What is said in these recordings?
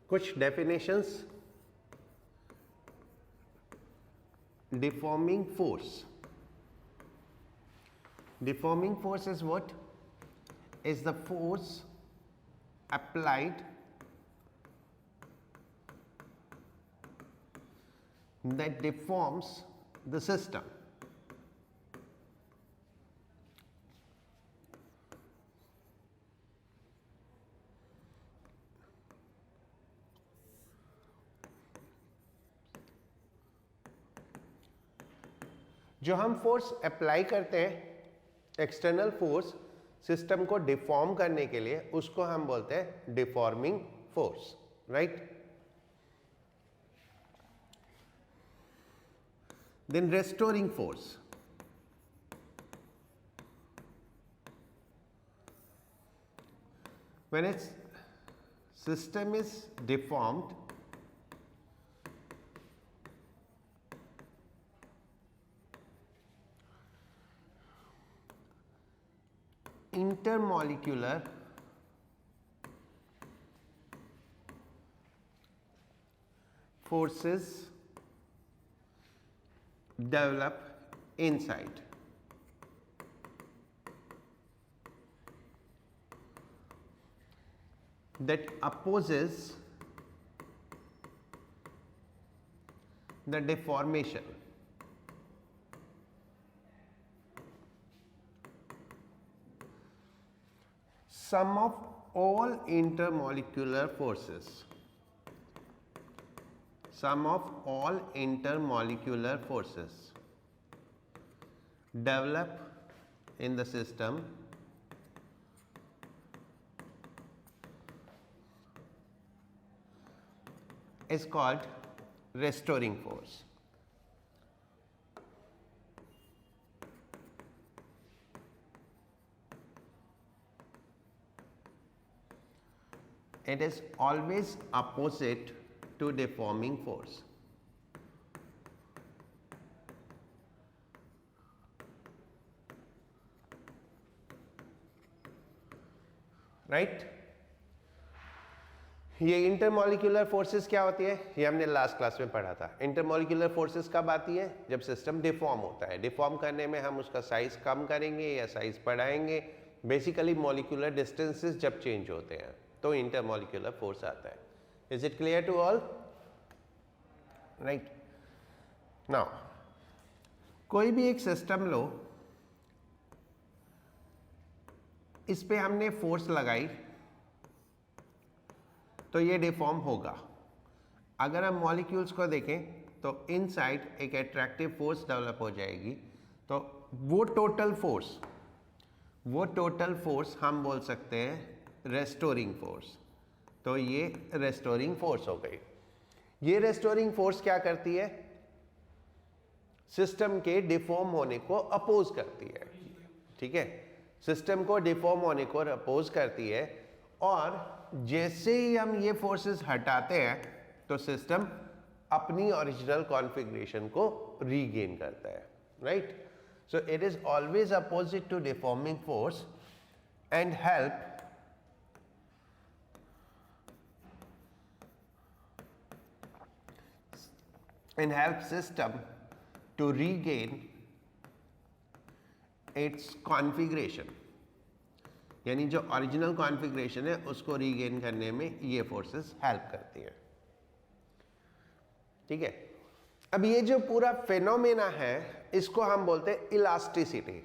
कुछ definitions deforming force. Deforming force is what? Is the force applied that deforms the system. जो हम force apply करते हैं external force system को deform करने के लिए, उसको हम बोलते हैं deforming force, right? Then restoring force. When its system is deformed, intermolecular forces develop inside. That opposes the deformation. Sum of all intermolecular forces. Sum of all intermolecular forces develop in the system is called restoring force. It is always opposite to deforming force. Right? ये intermolecular forces क्या होती है, ये हमने last class में पढ़ा था. Intermolecular forces कब आती है? जब सिस्टम डिफॉर्म होता है. डिफॉर्म करने में हम उसका साइज कम करेंगे या साइज बढ़ाएंगे. बेसिकली मॉलिक्यूलर डिस्टेंसेस जब चेंज होते हैं तो इंटरमॉलिक्यूलर फोर्स आता है. Is it clear to all? Right. Now कोई भी एक सिस्टम लो, इस पे हमने फोर्स लगाई तो ये डिफॉर्म होगा. अगर हम मॉलिक्यूल्स को देखें तो इनसाइड एक अट्रैक्टिव फोर्स डेवलप हो जाएगी. तो वो टोटल फोर्स हम बोल सकते हैं रेस्टोरिंग फोर्स. तो ये रेस्टोरिंग फोर्स हो गई. ये रेस्टोरिंग फोर्स क्या करती है? सिस्टम के डिफॉर्म होने को अपोज करती है. ठीक है, सिस्टम को डिफॉर्म होने को अपोज करती है. और जैसे ही हम ये फोर्सेस हटाते हैं तो सिस्टम अपनी ओरिजिनल कॉन्फ़िगरेशन को रीगेन करता है. Right? So it is always opposite to deforming force and help system to regain its configuration. यानी जो ओरिजिनल कॉन्फ़िगरेशन है उसको रीगेन करने में ये फोर्सेस हेल्प करती हैं. ठीक है. अब ये जो पूरा फेनोमेना है इसको हम बोलते हैं इलास्टिसिटी.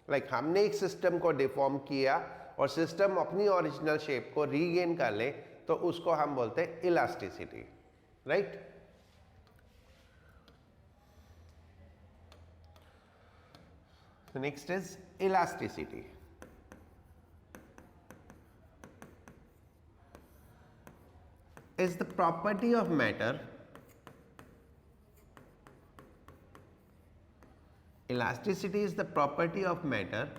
लाइक हमने एक सिस्टम को डिफॉर्म किया और सिस्टम अपनी ओरिजिनल शेप को रीगेन कर ले तो उसको हम बोलते हैं elasticity. Right? So next is elasticity. Is the property of matter. Elasticity is the property of matter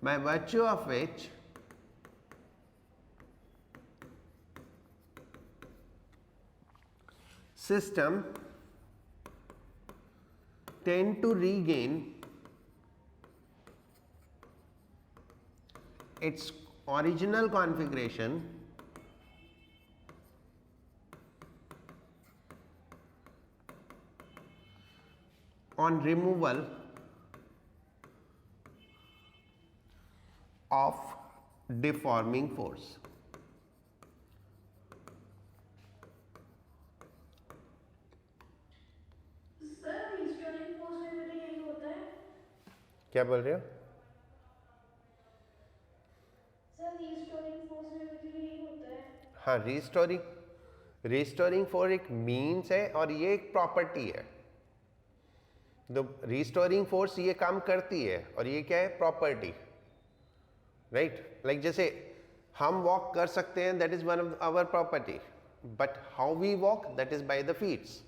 by virtue of which system tend to regain its original configuration on removal of deforming force. Sir restoring force में भी तो यही होता है। क्या बोल रहे हो? सर रिस्टोरिंग फोर्स में भी तो यही होता है। हाँ, रिस्टोरिंग फोर्स एक मीन्स है और ये एक प्रॉपर्टी है। तो रिस्टोरिंग फोर्स ये काम करती है और ये क्या है? Property, right? लाइक जैसे हम वॉक कर सकते हैं, that is one of our property, but how we walk, that is by the feets.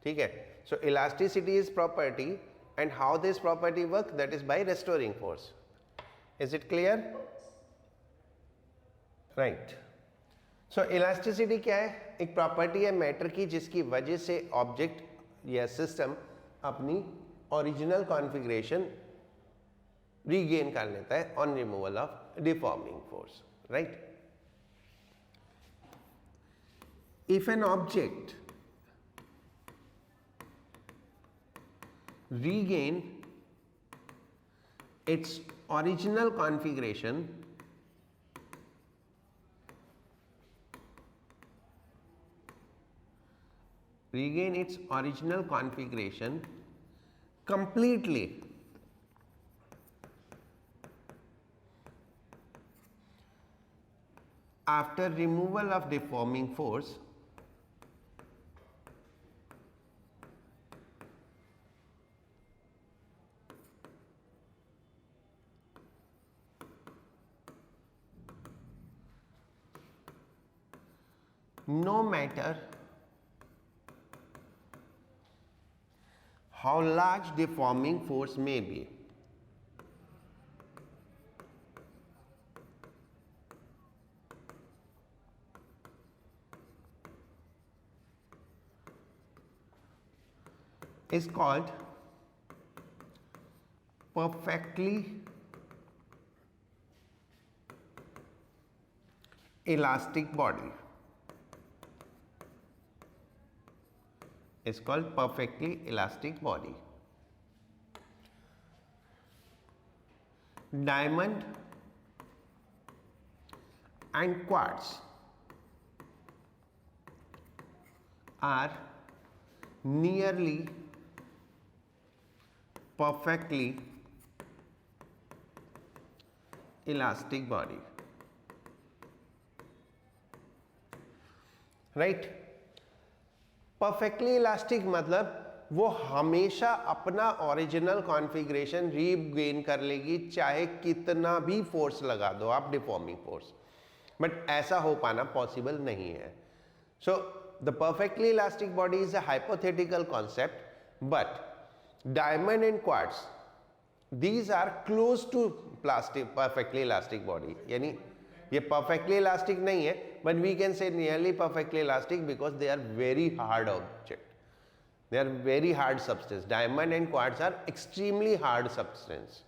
ठीक है? So elasticity is property and how this property work, that is by restoring force. Is it clear? Right. So elasticity क्या है? एक property है matter की जिसकी वजह से ऑब्जेक्ट या सिस्टम अपनी ओरिजिनल कॉन्फ़िगरेशन रीगेन कर लेता है on removal of deforming force, right? If an object regain its original configuration completely after removal of deforming force, no matter how large deforming force may be. Is called perfectly elastic body. Is called perfectly elastic body. Diamond and quartz are nearly perfectly elastic body, right? Perfectly elastic मतलब वो हमेशा अपना original configuration regain कर लेगी, चाहे कितना भी force लगा दो आप, डिफॉर्मिंग फोर्स। बट ऐसा हो पाना पॉसिबल नहीं है। So the perfectly elastic body is a hypothetical concept, but diamond and quartz these are close to plastic perfectly elastic body. यानी ये परफेक्टली इलास्टिक नहीं है, but we can say nearly perfectly elastic because they are very hard object. They are very hard substance. Diamond and quartz are extremely hard substance.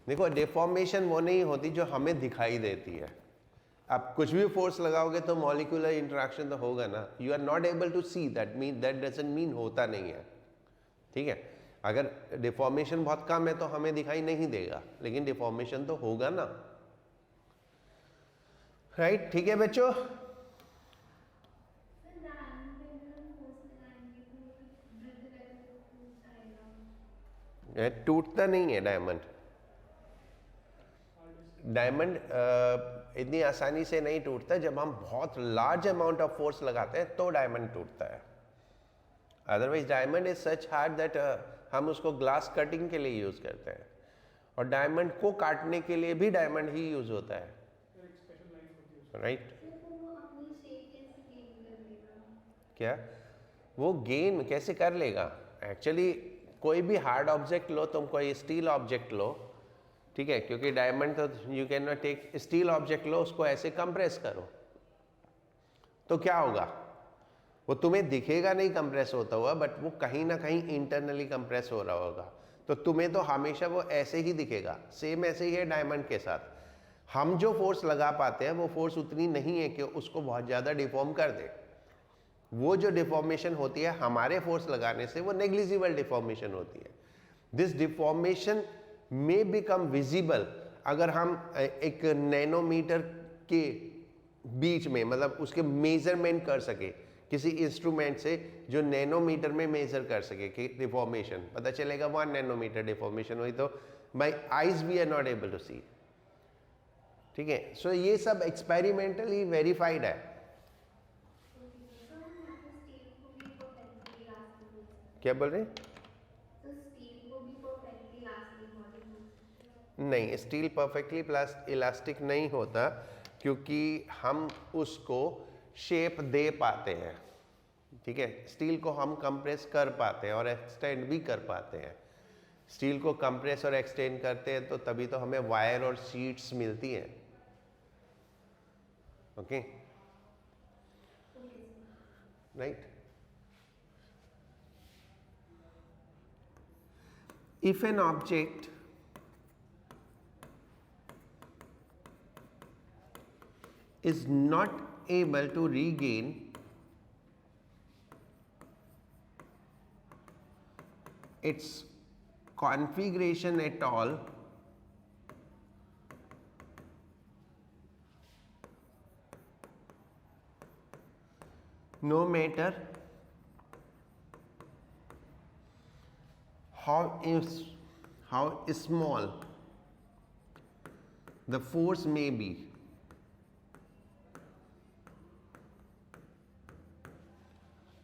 देखो deformation वो नहीं होती जो हमें दिखाई देती है। आप कुछ भी फोर्स लगाओगे तो मॉलिक्यूलर इंटरेक्शन तो होगा ना। You are not able to see that, mean that doesn't mean होता नहीं है। ठीक है? अगर deformation बहुत कम है तो हमें दिखाई नहीं देगा, लेकिन deformation तो होगा ना, राइट? ठीक है बच्चों? टूटता नहीं है डायमंड। डायमंड इतनी आसानी से नहीं टूटता। जब हम बहुत लार्ज अमाउंट ऑफ फोर्स लगाते हैं तो डायमंड टूटता है। Otherwise diamond is such hard that हम उसको ग्लास कटिंग के लिए यूज करते हैं, और डायमंड को काटने के लिए भी डायमंड ही यूज होता है, राइट? क्या वो गेन कैसे कर लेगा? एक्चुअली कोई भी हार्ड ऑब्जेक्ट लो, तुम कोई स्टील ऑब्जेक्ट लो, ठीक है, क्योंकि डायमंड तो you can not take, steel object लो, उसको ऐसे कंप्रेस करो तो क्या होगा? वो तुम्हें दिखेगा नहीं कंप्रेस होता हुआ, बट वो कहीं ना कहीं इंटरनली कंप्रेस हो रहा होगा, तो तुम्हें तो हमेशा वो ऐसे ही दिखेगा। सेम ऐसे ही है डायमंड के साथ। हम जो फोर्स लगा पाते हैं वो फोर्स उतनी नहीं है कि उसको बहुत ज़्यादा डिफॉर्म कर दे, वो जो डिफॉर्मेशन होती है हमारे फोर्स लगाने से वो नेग्लिजिबल डिफॉर्मेशन होती है। This deformation may become visible अगर हम एक नैनोमीटर के बीच में, मतलब उसके मेजरमेंट कर सके किसी इंस्ट्रूमेंट से जो नैनोमीटर में मेजर कर सके कि डिफॉर्मेशन पता चलेगा 1 नैनोमीटर डिफॉर्मेशन हुई, तो by eyes we are not able to see. ठीक है, सो ये सब एक्सपेरिमेंटली वेरीफाइड है। क्या बोल रहे हैं? नहीं, स्टील परफेक्टली इलास्टिक नहीं होता क्योंकि हम उसको शेप दे पाते हैं। ठीक है, स्टील को हम कंप्रेस कर पाते हैं और एक्सटेंड भी कर पाते हैं। स्टील को कंप्रेस और एक्सटेंड करते हैं तो तभी तो हमें वायर और शीट्स मिलती हैं। Okay, right. If an object is not able to regain its configuration at all, no matter how small the force may be,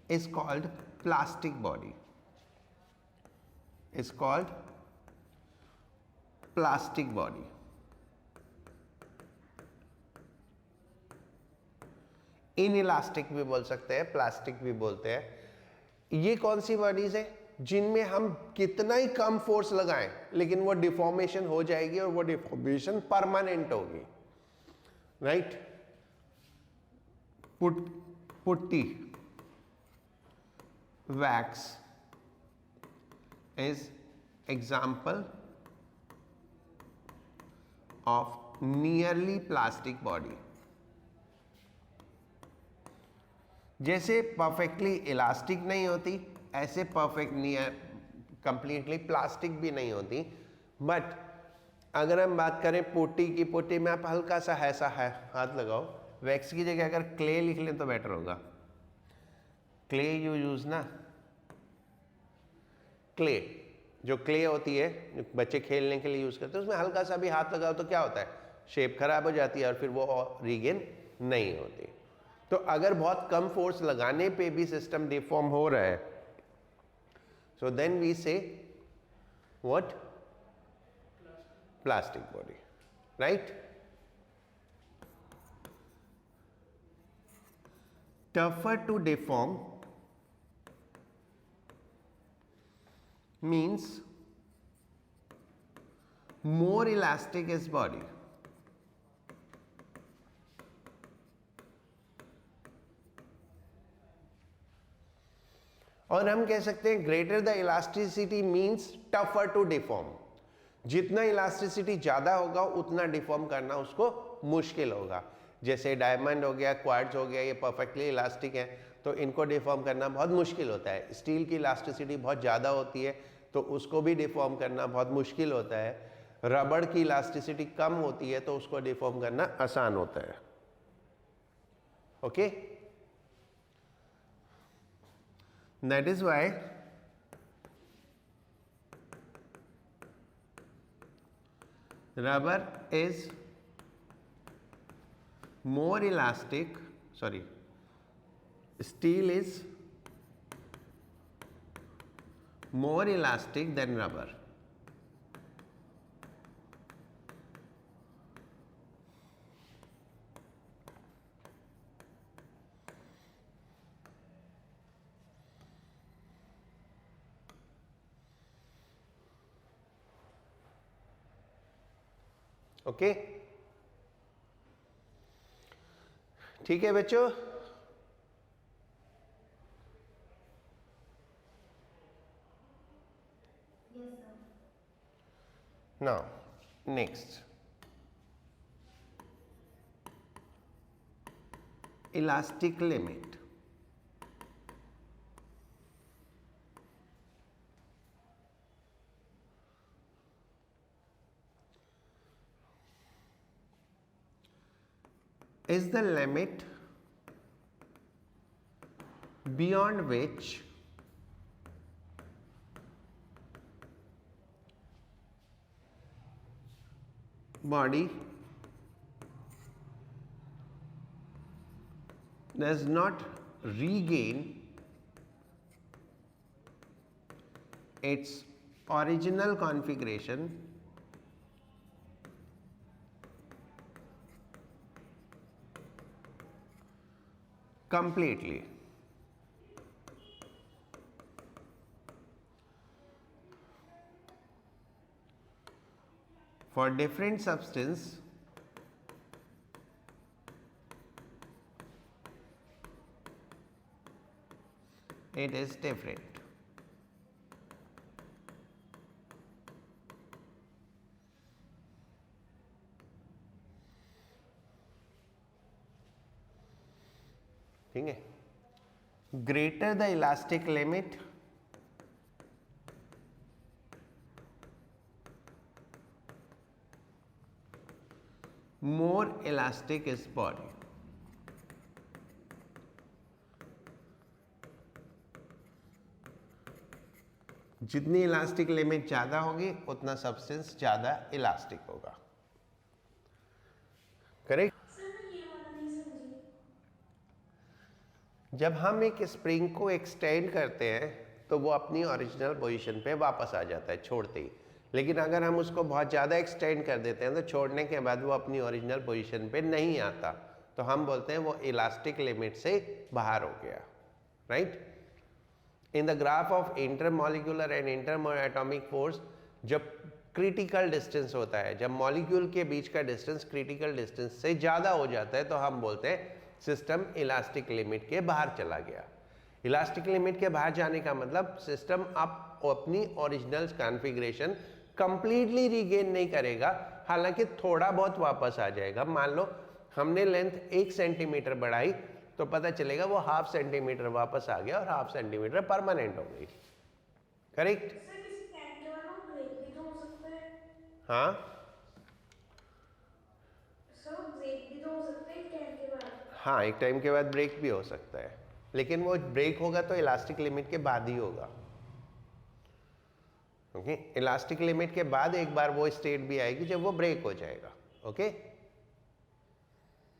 is called plastic body, is called plastic body। Inelastic भी बोल सकते हैं, plastic भी बोलते हैं। ये कौन सी bodies है जिनमें हम कितना ही कम फोर्स लगाएं लेकिन वो डिफॉर्मेशन हो जाएगी और वो डिफॉर्मेशन परमानेंट होगी, right. Putty, wax is example of nearly plastic body। जैसे परफेक्टली इलास्टिक नहीं होती ऐसे परफेक्ट नियर कंप्लीटली प्लास्टिक भी नहीं होती। बट अगर हम बात करें पुट्टी की, पुट्टी में आप हल्का सा ऐसा है हाथ लगाओ, वैक्स की जगह अगर क्ले लिख लें तो बेटर होगा। क्ले यू यूज ना, क्ले जो क्ले होती है जो बच्चे खेलने के लिए यूज करते हैं, उसमें हल्का सा भी हाथ लगाओ तो क्या होता है, शेप खराब हो जाती है और फिर वो रीगेन नहीं होती। तो अगर बहुत कम फोर्स लगाने पे भी सिस्टम डिफॉर्म हो रहा है, so then we say what, plastic body, right. Tougher to deform means more elastic is body। और हम कह सकते हैं greater the elasticity means tougher to deform. जितना इलास्टिसिटी ज्यादा होगा उतना डिफॉर्म करना उसको मुश्किल होगा। जैसे डायमंड हो गया, क्वार्ट्ज हो गया, ये परफेक्टली इलास्टिक है तो इनको डिफॉर्म करना बहुत मुश्किल होता है। स्टील की इलास्टिसिटी बहुत ज़्यादा होती है तो उसको भी डिफॉर्म करना बहुत मुश्किल होता है। रबड़ की इलास्टिसिटी कम होती है तो उसको डिफॉर्म करना आसान होता है। Okay, that is why rubber is more elastic, sorry, steel is more elastic than rubber। Okay, ठीक है बच्चों। Now next, elastic limit। is the limit beyond which body does not regain its original configuration completely. For different substance, it is different. ठीक है. Greater the elastic limit, more elastic is body. जितनी elastic limit ज्यादा होगी उतना substance ज्यादा elastic होगा. Correct. Sir मैं ये वाला नहीं समझी. जब हम एक स्प्रिंग को एक्सटेंड करते हैं तो वो अपनी ओरिजिनल पोजीशन पे वापस आ जाता है छोड़ते ही. लेकिन अगर हम उसको बहुत ज़्यादा एक्सटेंड कर देते हैं तो छोड़ने के बाद वो अपनी ओरिजिनल पोजीशन पे नहीं आता, तो हम बोलते हैं वो इलास्टिक लिमिट से बाहर हो गया. Right. In the graph of intermolecular and interatomic force, जब क्रिटिकल डिस्टेंस होता है, जब मॉलिक्यूल के बीच का डिस्टेंस क्रिटिकल डिस्टेंस से ज़्यादा हो जाता है, तो हम बोलते हैं सिस्टम इलास्टिक लिमिट के बाहर चला गया. इलास्टिक लिमिट के बाहर जाने का मतलब सिस्टम अब अपनी ओरिजिनल कॉन्फ़िगरेशन कंप्लीटली रीगेन नहीं करेगा, हालांकि थोड़ा बहुत वापस आ जाएगा. मान लो हमने लेंथ 1 सेंटीमीटर बढ़ाई तो पता चलेगा वो 1/2 सेंटीमीटर वापस आ गया और 1/2 सेंटीमीटर परमानेंट हो गई. करेक्ट. सर किसी टैंक के बाद ब्रेक भी तो हो सकता है. हाँ, सर ब्रेक भी तो हो सकता है टैंक के बाद. हाँ, एक टाइम के बाद ब्रेक भी हो सकता है, लेकिन वो ब्रेक होगा तो इलास्टिक लिमिट के बाद ही होगा. ओके. इलास्टिक लिमिट के बाद एक बार वो स्टेट भी आएगी जब वो ब्रेक हो जाएगा. Okay.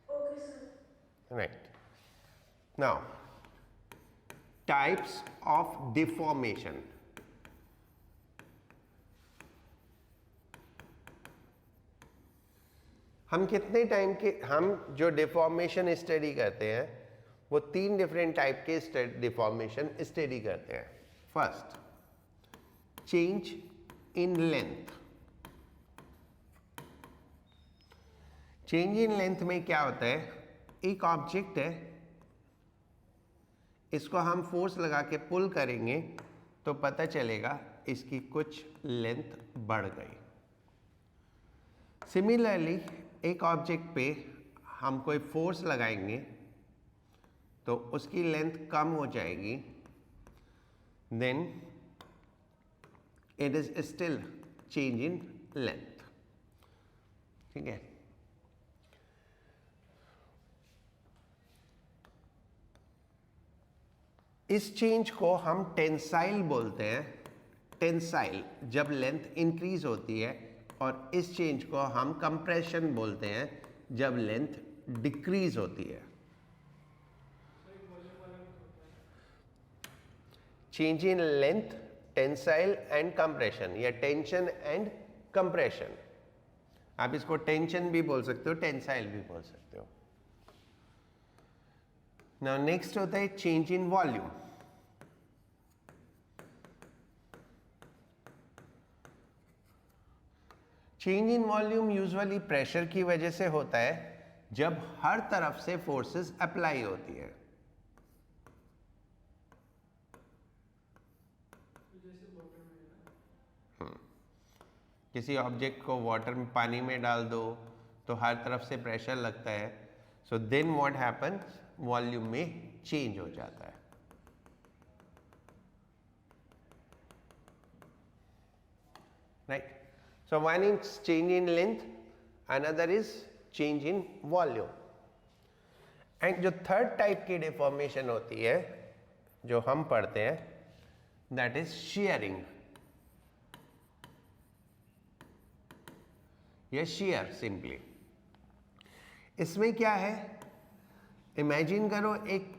Okay sir. Right. Now types of deformation. हम कितने टाइम के हम जो डिफॉर्मेशन स्टडी करते हैं वो 3 डिफरेंट टाइप के डिफॉर्मेशन स्टडी करते हैं. First, change in length. Change in length में क्या होता है, एक ऑब्जेक्ट है, इसको हम फोर्स लगा के पुल करेंगे तो पता चलेगा इसकी कुछ लेंथ बढ़ गई. सिमिलरली एक ऑब्जेक्ट पे हम कोई फोर्स लगाएंगे तो उसकी लेंथ कम हो जाएगी, then it is still change in length. ठीक है. इस चेंज को हम टेंसाइल बोलते हैं. टेंसाइल जब लेंथ इंक्रीज होती है, और इस चेंज को हम कंप्रेशन बोलते हैं जब लेंथ डिक्रीज होती है. Change in length, tensile and compression, या टेंशन एंड कंप्रेशन. आप इसको टेंशन भी बोल सकते हो, टेंसाइल भी बोल सकते हो. नाउ नेक्स्ट होता है change in volume. Change in volume usually pressure की वजह से होता है जब हर तरफ से फोर्सेस अप्लाई होती है. किसी ऑब्जेक्ट को वाटर में, पानी में डाल दो तो हर तरफ से प्रेशर लगता है, so then what happens, volume में चेंज हो जाता है. Right. So one is change in length, another is change in volume. And जो थर्ड टाइप की डिफॉर्मेशन होती है जो हम पढ़ते हैं, दैट इज शेयरिंग या शेयर सिंपली। इसमें क्या है, इमेजिन करो एक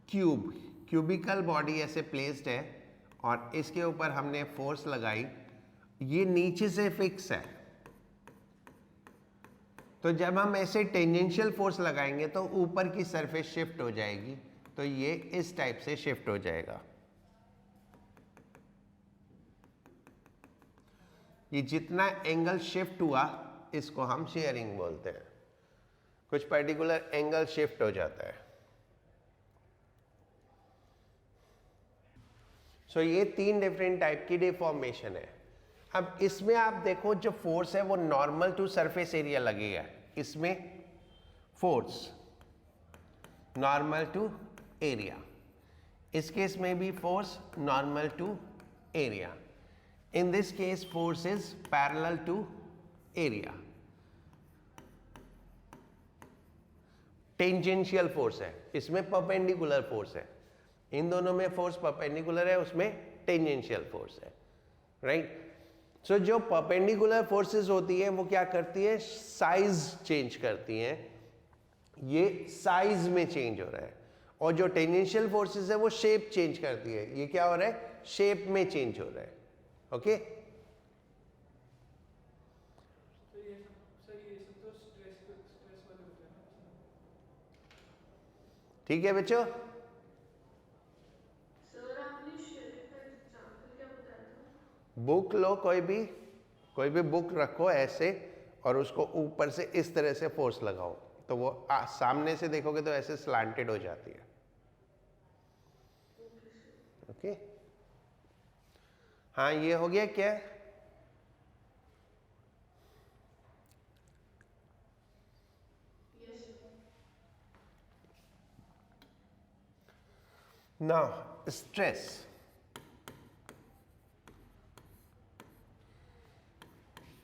क्यूबिकल बॉडी ऐसे प्लेस्ड है और इसके ऊपर हमने फोर्स लगाई, ये नीचे से फिक्स है, तो जब हम ऐसे टेंजेंशियल फोर्स लगाएंगे तो ऊपर की सरफेस शिफ्ट हो जाएगी, तो ये इस टाइप से शिफ्ट हो जाएगा। ये जितना एंगल शिफ्ट हुआ इसको हम शेयरिंग बोलते हैं। कुछ पर्टिकुलर एंगल शिफ्ट हो जाता है। सो ये 3 डिफरेंट टाइप की डिफॉर्मेशन है। अब इसमें आप देखो जो फोर्स है वो नॉर्मल टू सरफेस एरिया लगेगा। इसमें फोर्स नॉर्मल टू एरिया, इस केस में भी force normal to area. In this case force is parallel to area. Tangential force है, इसमें परपेंडिकुलर फोर्स है। इन दोनों में फोर्स परपेंडिकुलर है, उसमें टेंजेंशियल फोर्स है, राइट। सो जो परपेंडिकुलर फोर्सेस होती है वो क्या करती है, साइज चेंज करती हैं, ये साइज में चेंज हो रहा है। और जो टेंजेंशियल फोर्सेस है वो शेप चेंज करती है, ये क्या हो रहा है, शेप में चेंज हो रहा है। ओके तो ये सब तो स्ट्रेस वाले होते हैं ना। ठीक है बच्चों। सर आपने शेयरिंग का एग्जांपल क्या बताया था? बुक लो, कोई भी बुक रखो ऐसे और उसको ऊपर से इस तरह से फोर्स लगाओ, तो वो सामने से देखोगे तो ऐसे स्लांटेड हो जाती है। ओके हाँ, ये हो गया क्या? Yes now stress.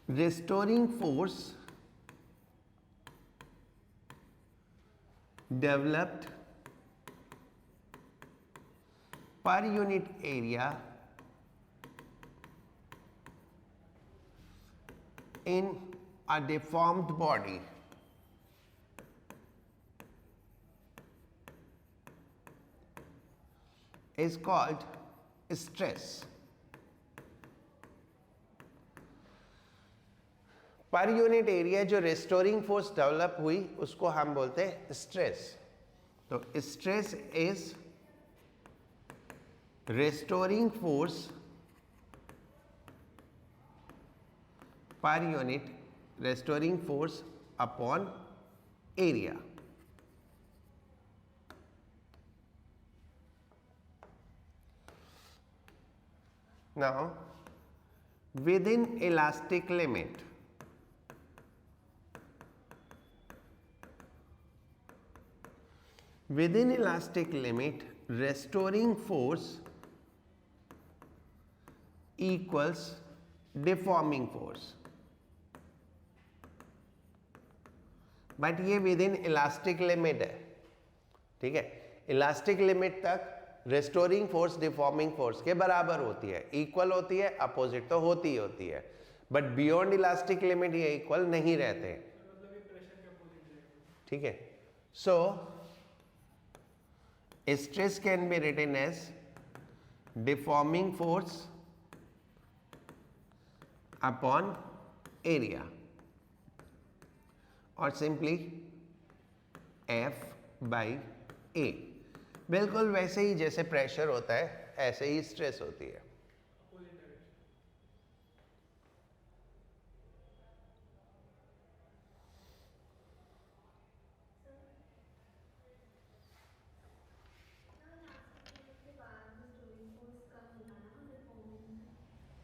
Restoring force developed per unit area in a deformed body is called stress. Per unit area जो रेस्टोरिंग फोर्स डेवलप हुई उसको हम बोलते हैं स्ट्रेस। तो stress is restoring force per unit restoring force upon area. Now with in elastic limit, within elastic limit, restoring force equals deforming force, but ये with in elastic limit है, ठीक है। इलास्टिक लिमिट तक restoring force deforming force के बराबर होती है, equal होती है, अपोजिट तो होती ही होती है, बट बियॉन्ड इलास्टिक लिमिट ये इक्वल नहीं रहते, मतलब ये प्रेशर के अपोजिट रहेगा। ठीक है। सो stress can be written as deforming force upon area or simply F by A। बिल्कुल वैसे ही जैसे प्रेशर होता है ऐसे ही स्ट्रेस होती है। Opposite direction.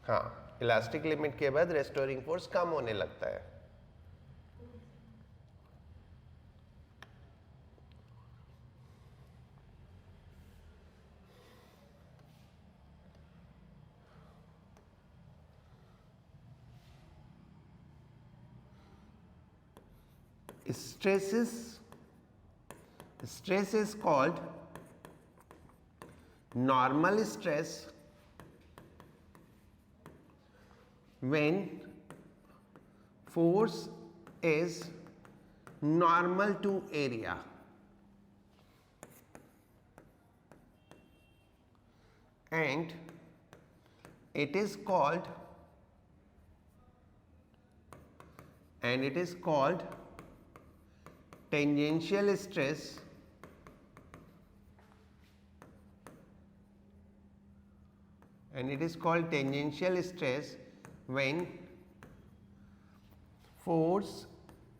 हाँ, इलास्टिक लिमिट के बाद रेस्टोरिंग फोर्स कम होने लगता है। Stresses stress is called normal stress when force is normal to area, and it is called tangential stress when force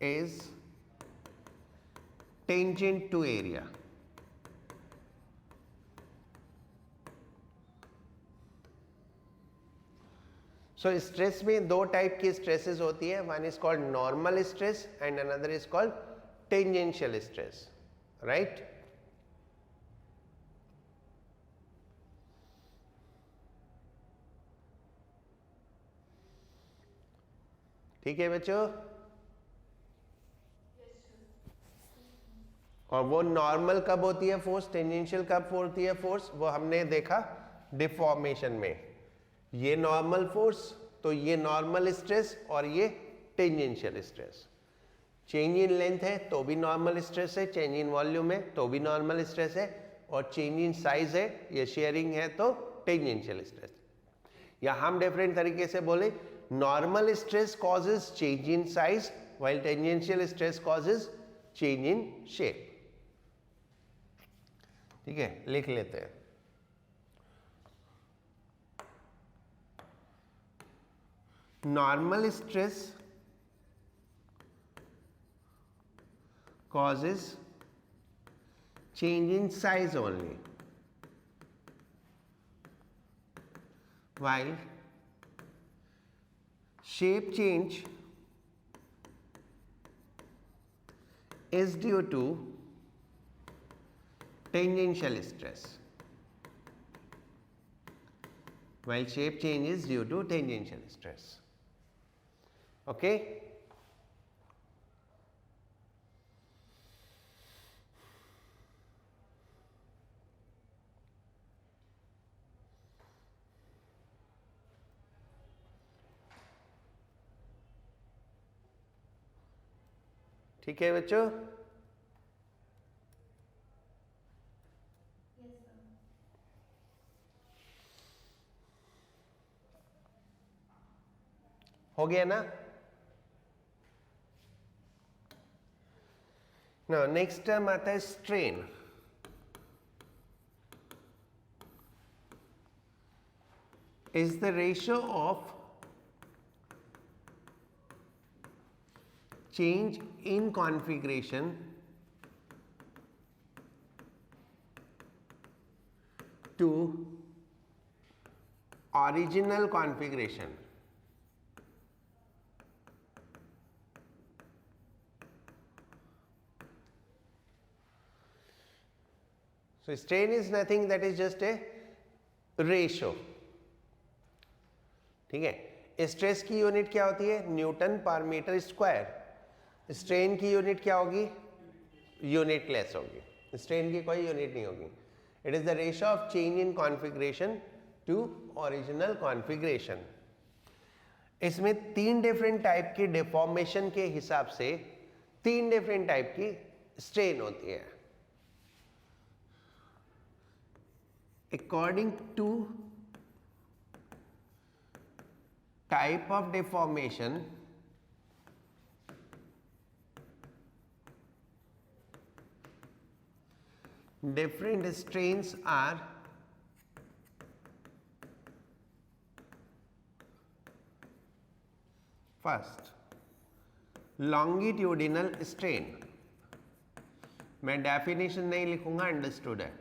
is tangent to area. So stress में दो type की stresses होती है, one is called normal stress and another is called tangential stress, right? ठीक है बच्चों? और वो नॉर्मल कब होती है फोर्स, टेंजेंशियल कब होती है फोर्स, वो हमने देखा डिफॉर्मेशन में। ये नॉर्मल फोर्स, तो ये नॉर्मल स्ट्रेस और ये tangential stress. Change in length है तो भी नॉर्मल स्ट्रेस है, चेंज इन वॉल्यूम है तो भी नॉर्मल स्ट्रेस है, और चेंज इन साइज है या शेयरिंग है तो टेंजेंशियल स्ट्रेस। या हम डिफरेंट तरीके से बोले, normal stress causes change in size while tangential stress causes change in shape. ठीक है, लिख लेते हैं। Normal stress causes change in size only, while shape change is due to tangential stress. While shape change is due to tangential stress. Okay? ठीक है बच्चों? हो गया ना? Now next term आता है strain। is the ratio of change in configuration to original configuration। So strain is nothing, that is just a ratio। ठीक है, स्ट्रेस की यूनिट क्या होती है? न्यूटन पर मीटर स्क्वायर। स्ट्रेन की यूनिट क्या होगी? यूनिट लेस होगी, स्ट्रेन की कोई यूनिट नहीं होगी। It is the ratio of change in configuration to original configuration. इसमें तीन डिफरेंट टाइप की डिफॉर्मेशन के हिसाब से तीन डिफरेंट टाइप की स्ट्रेन होती है। According to type of deformation, different strains are first longitudinal strain। मैं डेफिनेशन नहीं लिखूंगा, अंडरस्टूड है।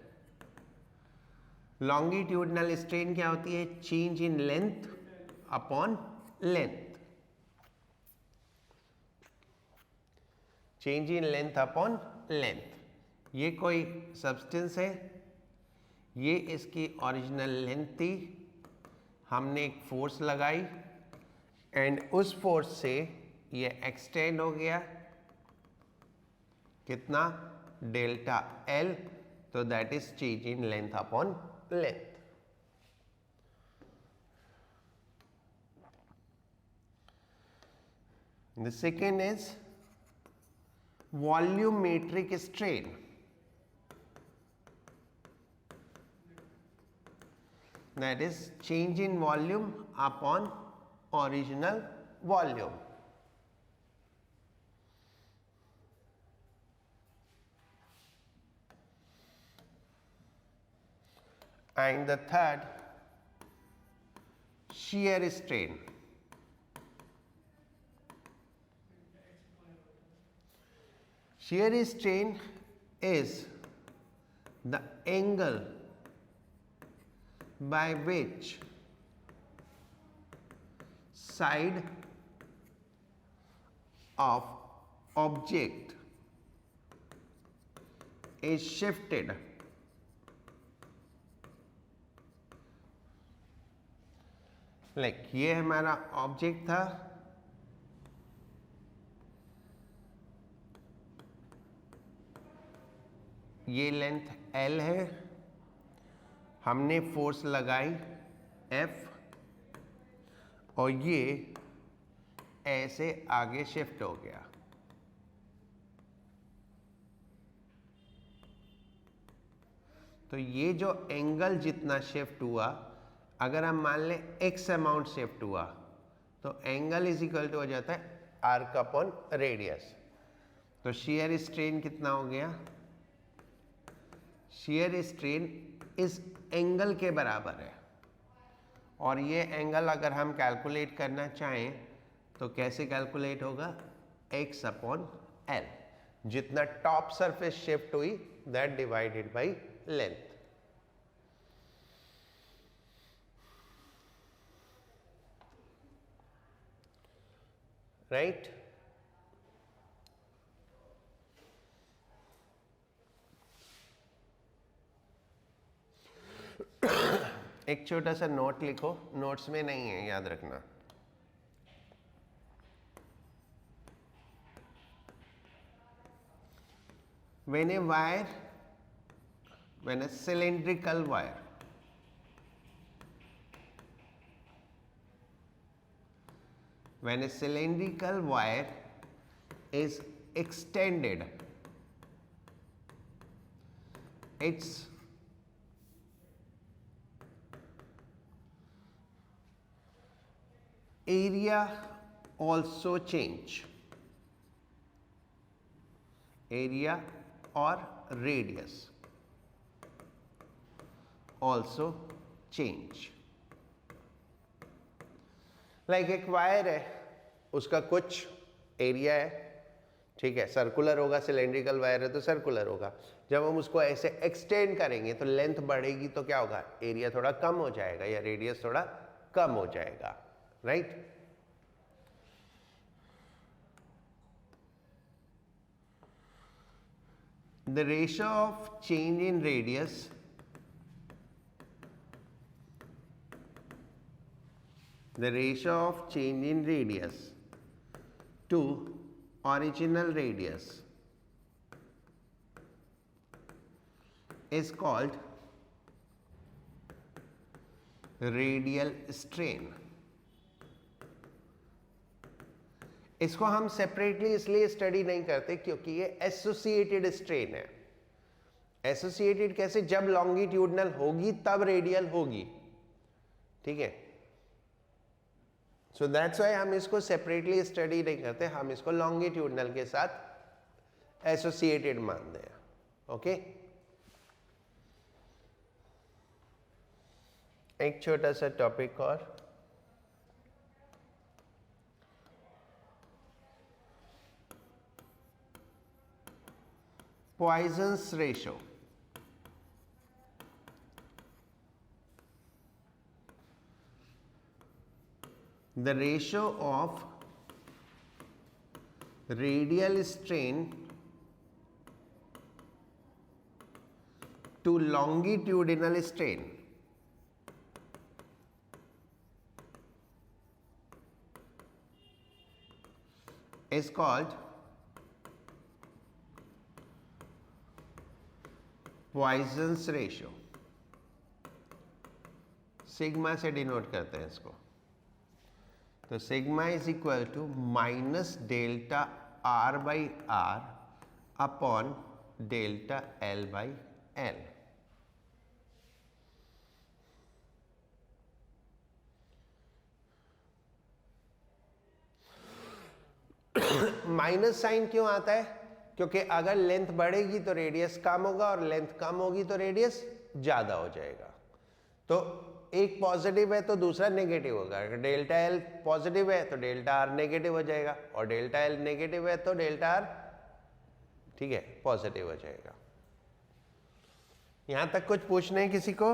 लॉन्गिट्यूडनल स्ट्रेन क्या होती है? Change in length upon length. Change in length upon length. ये कोई सब्सटेंस है, ये इसकी ओरिजिनल लेंथ थी, हमने एक फोर्स लगाई एंड उस फोर्स से ये एक्सटेंड हो गया। कितना? डेल्टा L, तो that is change in length upon length. The second is volumetric strain. That is change in volume upon original volume. And the third, shear strain. Shear strain is the angle by which side of object is shifted like ये हमारा object था, ये length L है, हमने force लगाई F और ये ऐसे आगे शिफ्ट हो गया. तो ये जो एंगल जितना शिफ्ट हुआ, अगर हम मान लें x अमाउंट शिफ्ट हुआ, तो एंगल इज इक्वल टू हो जाता है आर्क अपॉन रेडियस. तो शियर स्ट्रेन कितना हो गया? शियर स्ट्रेन इस एंगल के बराबर है. और ये एंगल अगर हम कैलकुलेट करना चाहें तो कैसे कैलकुलेट होगा? x upon L. जितना टॉप सरफेस शिफ्ट हुई that divided by length. Right? एक छोटा सा नोट लिखो, नोट्स में नहीं है, याद रखना. When a cylindrical wire is extended, its area also change. Area or radius also change. Like एक वायर है, उसका कुछ एरिया है, ठीक है, सर्कुलर होगा, सिलेंड्रिकल वायर है तो सर्कुलर होगा. जब हम उसको ऐसे एक्सटेंड करेंगे तो लेंथ बढ़ेगी, तो क्या होगा? एरिया थोड़ा कम हो जाएगा या रेडियस थोड़ा कम हो जाएगा. Right? The ratio of change in radius to original radius is called radial strain. इसको हम सेपरेटली इसलिए स्टडी नहीं करते क्योंकि ये एसोसिएटेड स्ट्रेन है. एसोसिएटेड कैसे? जब लॉन्गिट्यूडनल होगी तब रेडियल होगी. ठीक है? सो दैट्स व्हाई हम इसको सेपरेटली स्टडी नहीं करते, हम इसको लॉन्गिट्यूडनल के साथ एसोसिएटेड मानते हैं. ओके? एक छोटा सा टॉपिक और, Poisson's ratio. The ratio of radial strain to longitudinal strain is called Poisson's ratio, sigma से डिनोट करते हैं इसको। तो sigma is equal to minus delta r by r upon delta l by l. Minus sign क्यों आता है? क्योंकि अगर लेंथ बढ़ेगी तो रेडियस कम होगा और लेंथ कम होगी तो रेडियस ज्यादा हो जाएगा। तो एक पॉजिटिव है तो दूसरा नेगेटिव होगा। अगर डेल्टा एल पॉजिटिव है तो डेल्टा आर नेगेटिव हो जाएगा, और डेल्टा एल नेगेटिव है तो डेल्टा आर, ठीक है, पॉजिटिव हो जाएगा। यहां तक कुछ पूछना है किसी को?